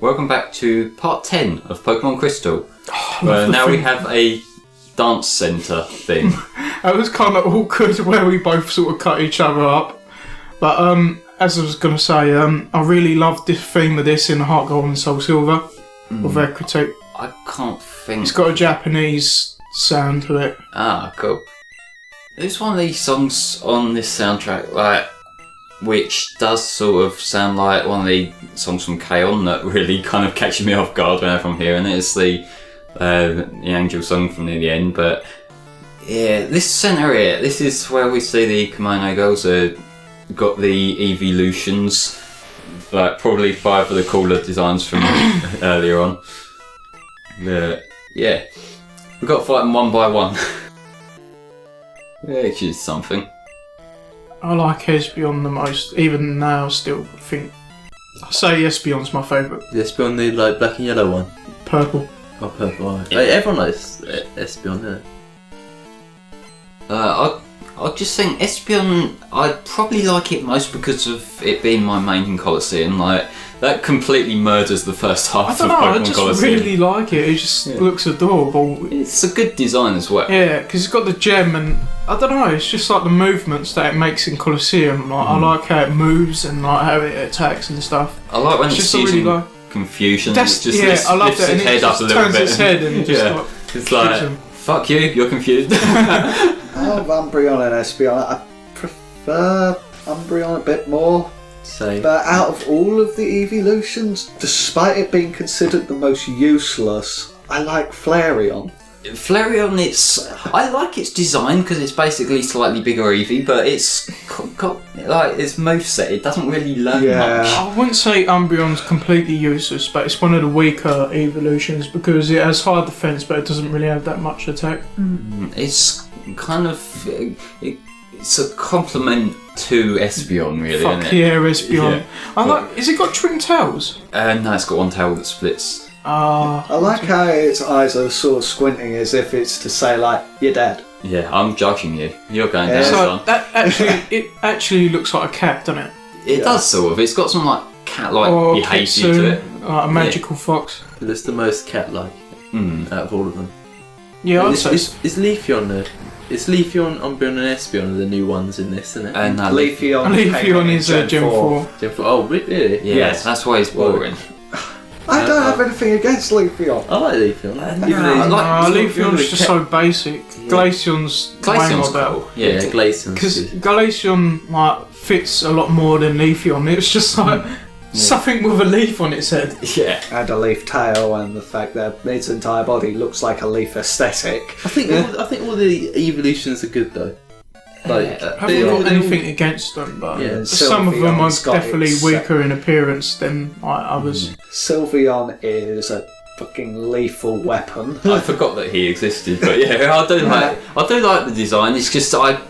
welcome back to part 10 of Pokemon Crystal. Now we have a dance centre thing. It was kind of awkward where we both sort of cut each other up. But as I was going to say, I really loved this theme of this in Heart Gold and Soul Silver of Ecruteak. I can't think. It's got a Japanese sound to it. Ah, cool. There's one of these songs on this soundtrack, which does sort of sound like one of the songs from K-On! That really kind of catches me off guard whenever I'm hearing it. It's the Angel song from near the end, but yeah, this centre area, this is where we see the kimono girls got the Eeveelutions, probably 5 of the cooler designs from earlier on. Yeah, we've got to fight them one by one. Which is something. I like Espeon the most, even now still. I think I say Espeon's my favourite. Espeon, the black and yellow one. Purple. Oh, purple. Right. Yeah. Everyone likes Espeon, yeah. I just think Espeon, I probably like it most because of it being my main Colosseum. That completely murders the first half of Pokemon I just Colosseum. really like it. It just looks adorable. It's a good design as well. Yeah, because it's got the gem and I don't know. It's just like the movements that it makes in Colosseum. I like how it moves and how it attacks and stuff. I like when it's using really confusion. That's, it just I love lifts that. And its head up a little turns bit. its head and just it's like, fuck you, you're confused. I love Umbreon and Espeon. I prefer Umbreon a bit more. Same. But out of all of the Eeveelutions, despite it being considered the most useless, I like Flareon. Flareon, I like its design because it's basically slightly bigger Eevee, but it's got its moveset. It doesn't really learn much. I wouldn't say Umbreon's completely useless, but it's one of the weaker Eeveelutions because it has high defense, but it doesn't really have that much attack. It's kind of it's a compliment to Espeon, really. Fuck isn't it? yeah, Espeon. Yeah. Has it got twin tails? No, it's got one tail that splits. I like how its eyes are sort of squinting as if it's to say, you're dead. Yeah, I'm judging you. You're going down, So son. that it actually looks like a cat, doesn't it? It does sort of. It's got some cat-like behaviour to it. Like a magical fox. But it's the most cat-like out of all of them. Yeah, I'd Is say. Leafeon there? It's Leafeon, Umbreon and Espeon are the new ones in this, isn't it? And Leafeon is Gen 4. Gen 4. Oh, really? Yeah, Yes. that's why he's boring. I don't have anything against Leafeon. I like Leafeon. Leafeon's just so basic. Glaceon's way more better. cool. Yeah, Glaceon's Because good. Glaceon fits a lot more than Leafeon. It's just something with a leaf on its head. Yeah. And a leaf tail, and the fact that its entire body looks like a leaf aesthetic. I think all the evolutions are good though. I haven't got anything against them, but Yeah, some of them are Sylveon's got definitely its, weaker in appearance than others. Sylveon is a fucking lethal weapon. I forgot that he existed, but yeah, I do like the design. It's just I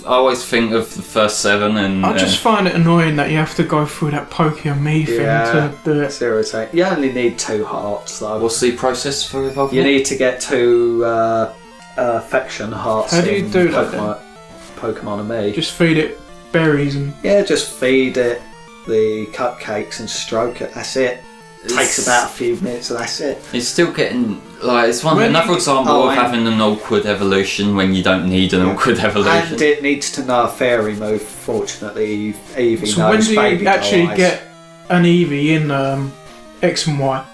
always think of the first 7 and I just find it annoying that you have to go through that Pokemon thing to do it. It's irritating. You only need 2 hearts though. what's the process for evolving? You need to get 2 affection hearts. How do you in do that Pokemon and me. Just feed it berries and... Yeah, just feed it the cupcakes and stroke it. That's it. Takes about a few minutes, and that's it. It's still getting it's another example of having an awkward evolution when you don't need an awkward evolution. And it needs to know a fairy move. Fortunately, Eevee So when knows do baby you actually eyes. get an Eevee in X and Y?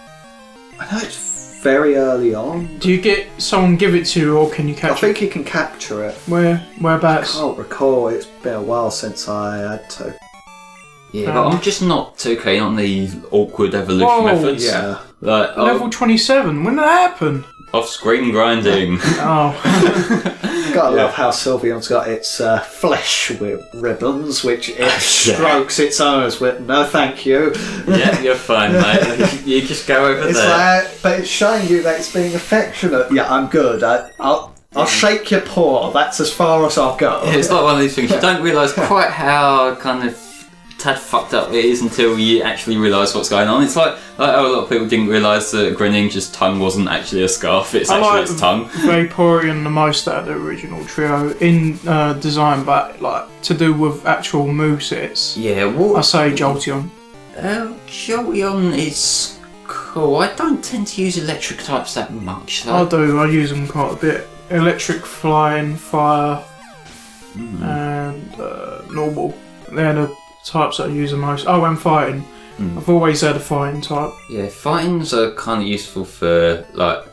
I know it's very early on. Do you get someone give it to you, or can you I catch it? think you can capture it. Whereabouts? I can't recall. It's been a while since I had to. Yeah, but I'm just not too keen on the awkward evolution methods. Yeah. Level 27. When did that happen? Off-screen grinding. Gotta love how Sylveon's got its flesh ribbons, which it strokes its owners with. No, thank you. Yeah, you're fine, mate. You just go over It's there. but it's showing you that it's being affectionate. Yeah, I'm good. I'll shake your paw. That's as far as I'll go. Yeah, it's like one of these things. You don't realise quite how kind of tad fucked up it is until you actually realise what's going on. It's like how a lot of people didn't realise that Greninja's tongue wasn't actually a scarf, it's actually its tongue. Vaporeon the most out of the original trio in design, but to do with actual movesets. Yeah, I say Jolteon. Jolteon is Cool. I don't tend to use electric types that much. I Though. do. I use them quite a bit. Electric, flying, fire, and normal. They're the types that I use the most. Oh, and fighting. I've always had a fighting type. Yeah, fighting's are kind of useful for like,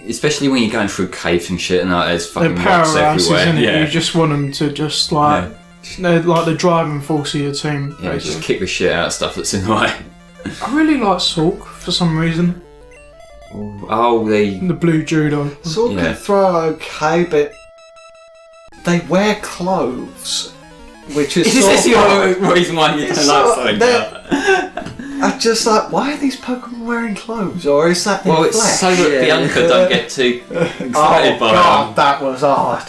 especially when you're going through caves and shit, and like, there's fucking They're rocks powerhouses, everywhere. innit? Yeah. You just want them to just like, they're like the driving force of your team. Yeah, basically. just kick the shit out of stuff that's in the way. I really like Sork for some reason. Oh, The blue judo. Sork can throw okay, but they wear clothes, which is Is this sort your reason why you don't like something? I'm just like, why are these Pokemon wearing clothes? Or is that their Well, it's flesh? so that Bianca don't get too excited Oh by god, that was hard.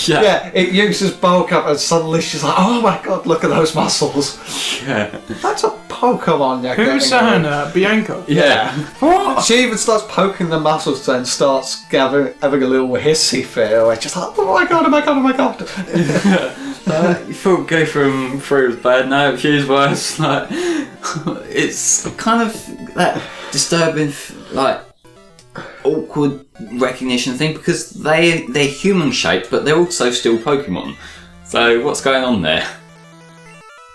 Yeah. Yeah, it uses bulk up and suddenly she's like, oh my god, look at those muscles. Yeah. That's a Pokemon you're getting Who's saying rid that? Bianca? Yeah. What? She even starts poking the muscles and starts having a little hissy fit. It's just like, oh my god, oh my god, oh my god. You thought go from through was bad, now she's worse. Like, it's kind of that disturbing, like, awkward recognition thing because they're human shaped, but they're also still Pokemon. So what's going on there?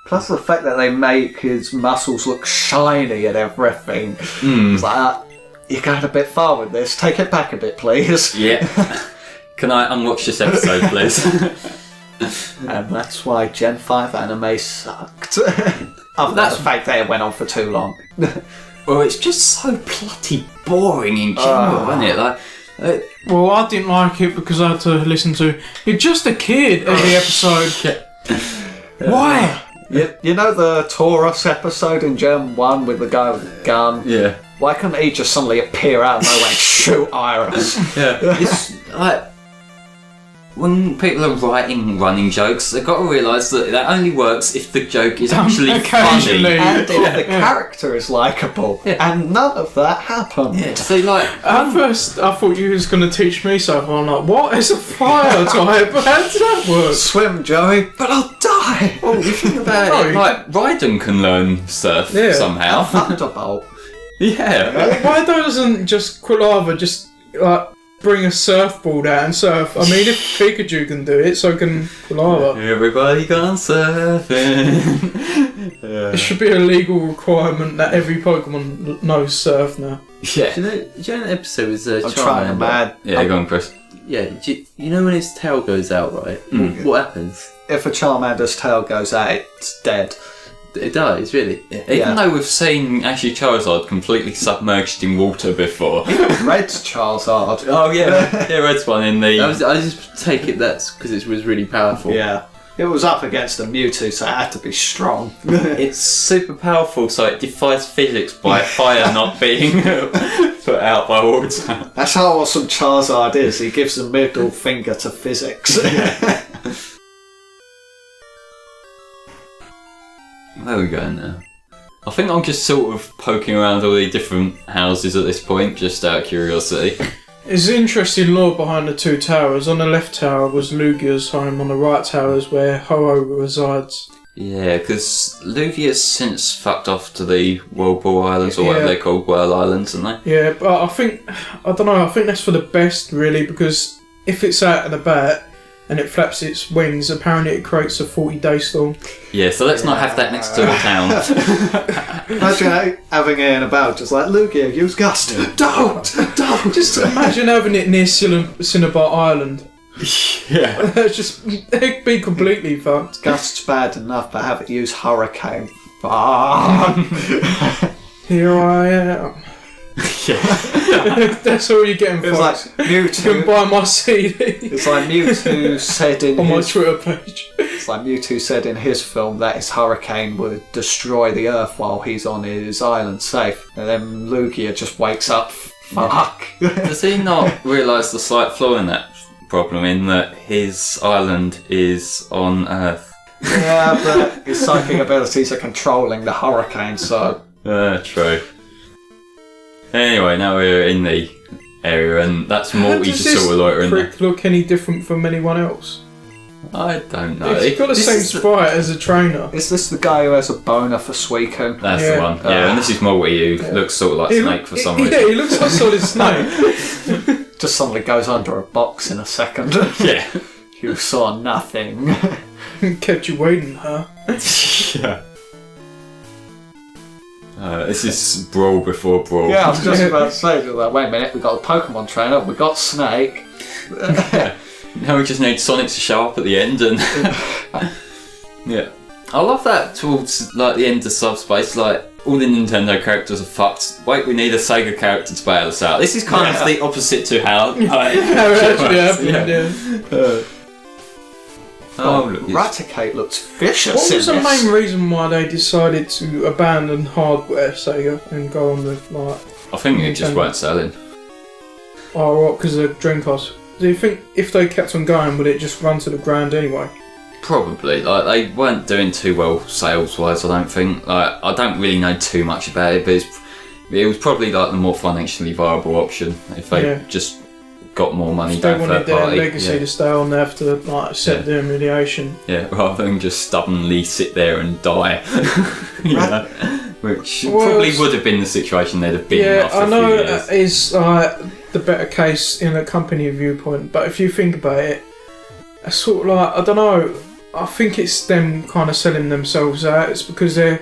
Plus the fact that they make his muscles look shiny and everything. It's like, you're going a bit far with this. Take it back a bit, please. Yeah. Can I unwatch this episode, please? And that's why Gen 5 anime sucked. Other than the fact that it went on for too long. Well, it's just so bloody boring in general, isn't it? Like, Well, I didn't like it because I had to listen to "You're just a kid" every episode. Why? You know the Taurus episode in Gen 1 with the guy with the gun? yeah. Why couldn't he just suddenly appear out of nowhere and shoot Iris? Yeah. It's like, when people are writing running jokes, they've got to realise that that only works if the joke is actually occasionally. funny. And if the character is likeable. Yeah. And none of that happened. Yeah, so like, At first, I thought you was going to teach me something. I'm like, what is a fire type? How does that work? Swim, Joey, but I'll die! well, you think about No, it, you like, Raiden can learn surf Yeah. somehow. Thunderbolt. Yeah. Why doesn't just Quilava just like bring a surfboard out and surf? I mean, if Pikachu can do it, so can Quilava. Everybody gone surfing. It should be a legal requirement that every Pokemon knows surf now. Yeah. Do you know an episode with I'm trying Charmander? mad. Yeah, go on, Chris. Yeah, you know when his tail goes out, right? What happens? If a Charmander's tail goes out, it's dead. It dies, really. Even though we've seen actually Charizard completely submerged in water before. Red's Charizard. Oh yeah, yeah, Red's one in the. I just take it that's because it was really powerful. Yeah. It was up against a Mewtwo, so it had to be strong. It's super powerful, so it defies physics by fire not being put out by water. That's how awesome Charizard is. He gives the middle finger to physics. Where are we going now? I think I'm just sort of poking around all the different houses at this point, just out of curiosity. There's interesting lore behind the two towers. On the left tower was Lugia's home, on the right tower is where Ho-Oh resides. Yeah, because Lugia's since fucked off to the Whirlpool Islands, or whatever Yeah. they're called, Whirl Islands, aren't they? Yeah, but I don't know, I think that's for the best, really, because if it's out and about and it flaps its wings, apparently it creates a 40-day storm. Yeah, so let's not have that next to the town. Imagine having it in about, just like, Lugia, use Gust. Don't! Just imagine having it near Cinnabar Island. Yeah. It's just, it'd be completely fucked. Gust's bad enough, but have it use Hurricane. Fuck. Here I am. Yeah. That's all you're getting, It was like folks. You can Mewtwo. buy my CD It's like Mewtwo said in on my his. Twitter page. It's like Mewtwo said in his film that his hurricane would destroy the Earth while he's on his island safe, and then Lugia just wakes up. Fuck. Does he not realise the slight flaw in that problem, in that his island is on Earth? Yeah, but his psychic abilities are controlling the hurricane, so. True. Anyway, now we're in the area, and that's Morty just sort of loitering there. Prick look any different from anyone else? I don't know. He's got the This same is sprite as a trainer. Is this the guy who has a boner for Suicune? That's Yeah. the one. Yeah, and this is Multi, who looks sort of like Snake for some reason. Yeah, he looks like Solid Snake. Just suddenly goes under a box in a second. Yeah. You saw nothing. Kept you waiting, huh? Yeah. This is Brawl before Brawl. Yeah, I was just about to say, like, wait a minute, we got a Pokemon trainer, we got Snake. Yeah. Now we just need Sonic to show up at the end and... yeah. I love that towards like the end of Subspace, like all the Nintendo characters are fucked. Wait, we need a Sega character to bail us out. This is kind of the opposite to how... How it actually happened, yeah. Look, Raticate looks vicious. What was in the this. main reason why they decided to abandon hardware, Sega, and go on with, like... I think it just Nintendo? weren't selling. Oh, what, because of Dreamcast? Do you think if they kept on going, would it just run to the ground anyway? Probably. Like, they weren't doing too well sales-wise, I don't think. Like, I don't really know too much about it, but it was probably like the more financially viable option if they just got more money If they down wanted third their party. legacy to stay on, they have to like accept their humiliation. Yeah, rather than just stubbornly sit there and die. You know? Which Well, probably would have been the situation they'd have been Yeah, after I a few know years. it's the better case in a company viewpoint, but if you think about it, it's sort of like, I don't know, I think it's them kind of selling themselves out. It's because they're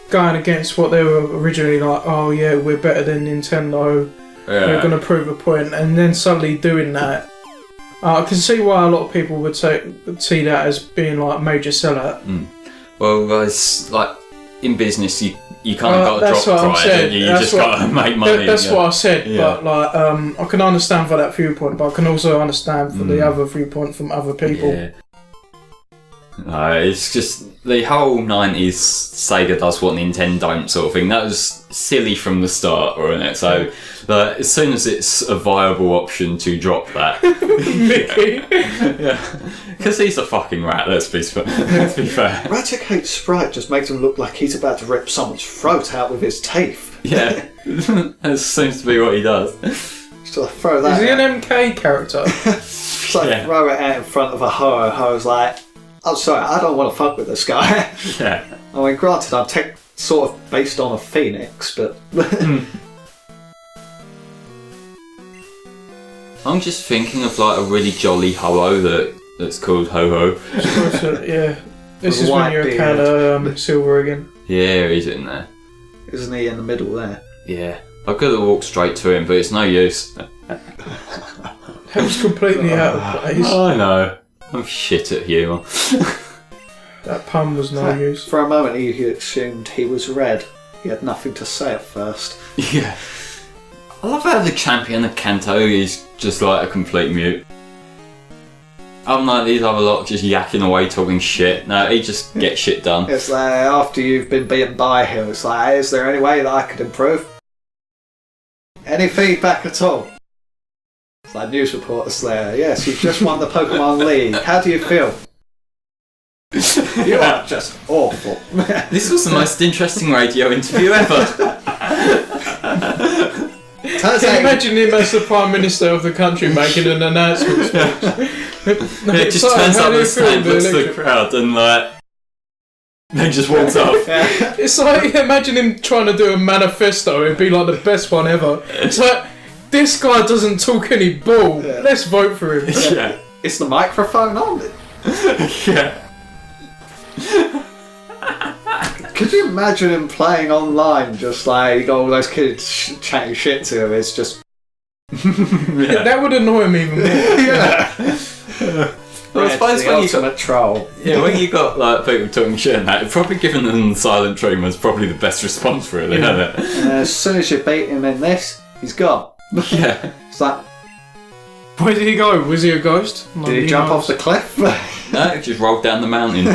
going against what they were originally like, oh yeah, we're better than Nintendo, we're going to prove a point, and then suddenly doing that. I can see why a lot of people would see that as being like a major sellout. Well, it's like in business, you kind of got to that's drop what I'm pride, saying. don't you? You That's just what- got to make money. That's yeah. what I said, Yeah. but like I can understand for that viewpoint, but I can also understand for the other viewpoint from other people. Yeah. No, it's just the whole 90s Sega does what Nintendo don't sort of thing. That was silly from the start, wasn't it? So, as soon as it's a viable option to drop that, Mickey. yeah, because he's a fucking rat. Let's be fair. Raticate's sprite just makes him look like he's about to rip someone's throat out with his teeth. Yeah, that seems to be what he does. So I throw that Is he out. an MK character? So I Yeah. throw it out in front of a Ho. Ho's like, oh sorry, I don't want to fuck with this guy. Yeah. I mean, granted, I'm sort of based on a phoenix, but... I'm just thinking of like a really jolly Ho-Oh that's called Ho-Ho. Yeah. This With is a when white you're a beard. can of silver again. Yeah, he's in there. Isn't he in the middle there? Yeah. I could have walked straight to him, but it's no use. That was completely out of place. I know. I'm shit at humour. That pun was no use. For a moment, he assumed he was red. He had nothing to say at first. Yeah. I love how the champion of Kanto is just like a complete mute. Unlike these other lot just yakking away talking shit. No, he just gets shit done. It's like, after you've been beaten by him, it's like, is there any way that I could improve? Any feedback at all? It's like news reporters there. Yes, you've just won the Pokemon League. How do you feel? You are just awful. This was the most interesting radio interview ever. Turns Can you out- imagine him as the Prime Minister of the country making an announcement speech? It just So, turns how up do you and feel, stands the looks at the electric- crowd and like then just walks off. Yeah. It's like, imagine him trying to do a manifesto, it'd be like the best one ever. It's like, this guy doesn't talk any bull, Yeah. let's vote for him. Yeah. Is the microphone on? Yeah. Could you imagine him playing online, just like you got all those kids chatting shit to him? It's just Yeah. That would annoy him even more. yeah. Well, I suppose the when you got, ultimate troll. yeah, when you got like people talking shit and that, probably giving them the silent treatment is probably the best response really, isn't it? And as soon as you beat him in this, he's gone. Yeah. It's like, Where did he go? Was he a ghost? did he jump off the cliff? No, it just rolled down the mountain.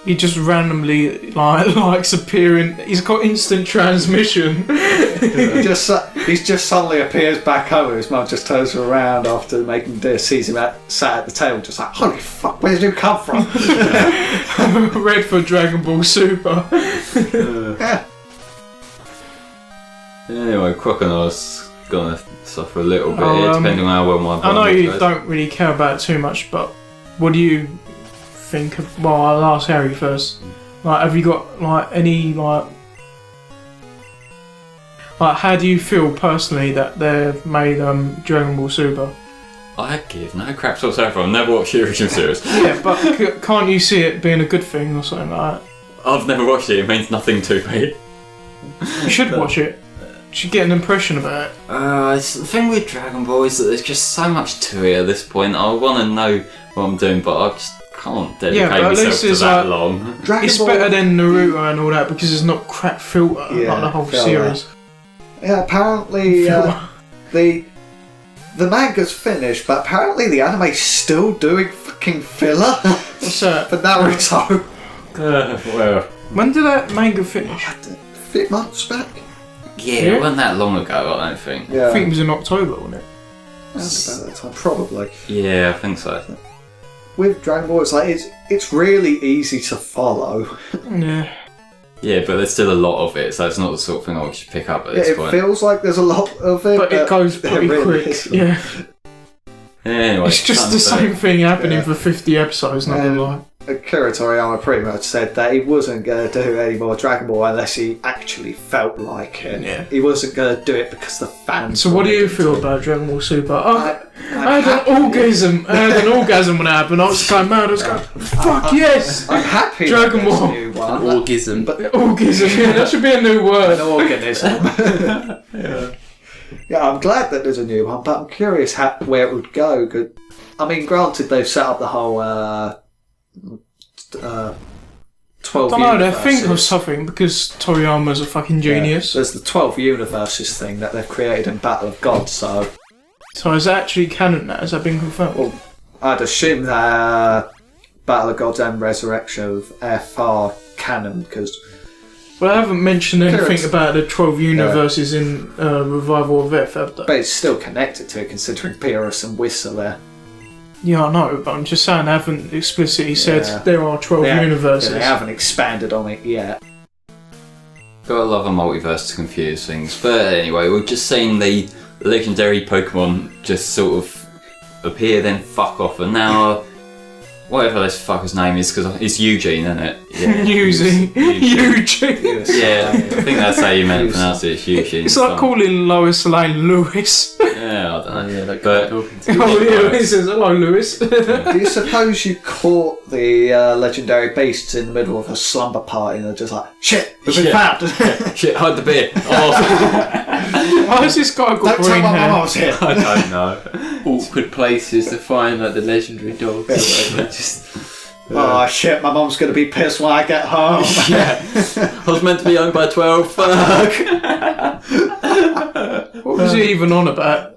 He just randomly likes appearing. He's got instant transmission. He's just suddenly appears back home. His mum just turns around after making dinner, sees him sat at the table, just like, holy fuck, where did you come from? Red for Dragon Ball Super. Yeah. Anyway, Croconaws gonna suffer a little bit, Oh, depending on how well my. I know Bionic you goes. don't really care about it too much, but what do you think of? Well, I'll ask Harry first. Like, have you got like any like how do you feel personally that they've made Dragon Ball Super? I give no craps whatsoever. I've never watched the original series. Yeah, but can't you see it being a good thing or something like that? I've never watched it. It means nothing to me. You should watch it. You should get an impression about it. It's the thing with Dragon Ball is that there's just so much to it at this point. I want to know what I'm doing, but I just can't dedicate but at myself least to it's that like- long. Dragon It's Ball, better than Naruto and all that because it's not crap filter Yeah, like the whole filter. series. Yeah, apparently the manga's finished, but apparently the anime's still doing fucking filler What's that? for Naruto. Well, When did that manga finish? A few months back. yeah, Yeah? it wasn't that long ago, I don't think. Yeah, I think it was in October, wasn't it? that's about that time, probably. Yeah, I think so. With Dragon Ball, it's like it's really easy to follow. Yeah. Yeah, but there's still a lot of it, so it's not the sort of thing I should pick up at this It point. feels like there's a lot of it, But it goes pretty really quick. isn't. Yeah. Anyway, It's just time the for- same thing happening Yeah. for 50 episodes, not gonna lie. Akira Toriyama pretty much said that he wasn't going to do any more Dragon Ball unless he actually felt like it. Yeah. He wasn't going to do it because the fans. So what do you wanted feel to. about Dragon Ball Super? Oh, I'm I had an orgasm. I had an orgasm when it happened. I was going mad. I was going, fuck yes! I'm happy Dragon with this Ball. new An one. orgasm. But Orgasm, yeah, that should be a new an word. organism. Yeah, I'm glad that there's a new one, but I'm curious where it would go. 'Cause, I mean, granted, they've set up the whole 12 I don't know, they universes. think of something because Toriyama's a fucking Yeah, genius. there's the 12 universes thing that they've created in Battle of Gods, so So is that actually canon now? Has that been confirmed? Well, I'd assume that Battle of Gods and Resurrection of F are canon, because Well, I haven't mentioned anything Clearance. about the 12 universes in Revival of F, have they? but it's still connected to it, considering Beerus and Whis are there. Yeah, I know, but I'm just saying I haven't explicitly said Yeah. there are 12 Yeah, universes. they haven't expanded on it yet. Gotta love a multiverse to confuse things. But anyway, we've just seen the legendary Pokemon just sort of appear, then fuck off, and now whatever this fucker's name is, because it's Eugene, isn't it? Yeah, Eugene. Eugene. Yeah, I think that's how you meant to pronounce it. It's Eugene. It's like calling Lois Lane Lewis. Yeah, I don't know. Yeah, like But- talking Oh, to yeah, he says, hello, Lewis. Do you suppose you caught the legendary beasts in the middle of a slumber party and they're just like, shit, we've been Shit. found! Shit, hide the beer. Oh, Why has this guy got Don't tell green my hair? mum I was here! I don't know. awkward places to find like the legendary dog. Just Oh shit, my mum's gonna be pissed when I get home. Yeah. I was meant to be home by 12. Fuck. What was he even on about?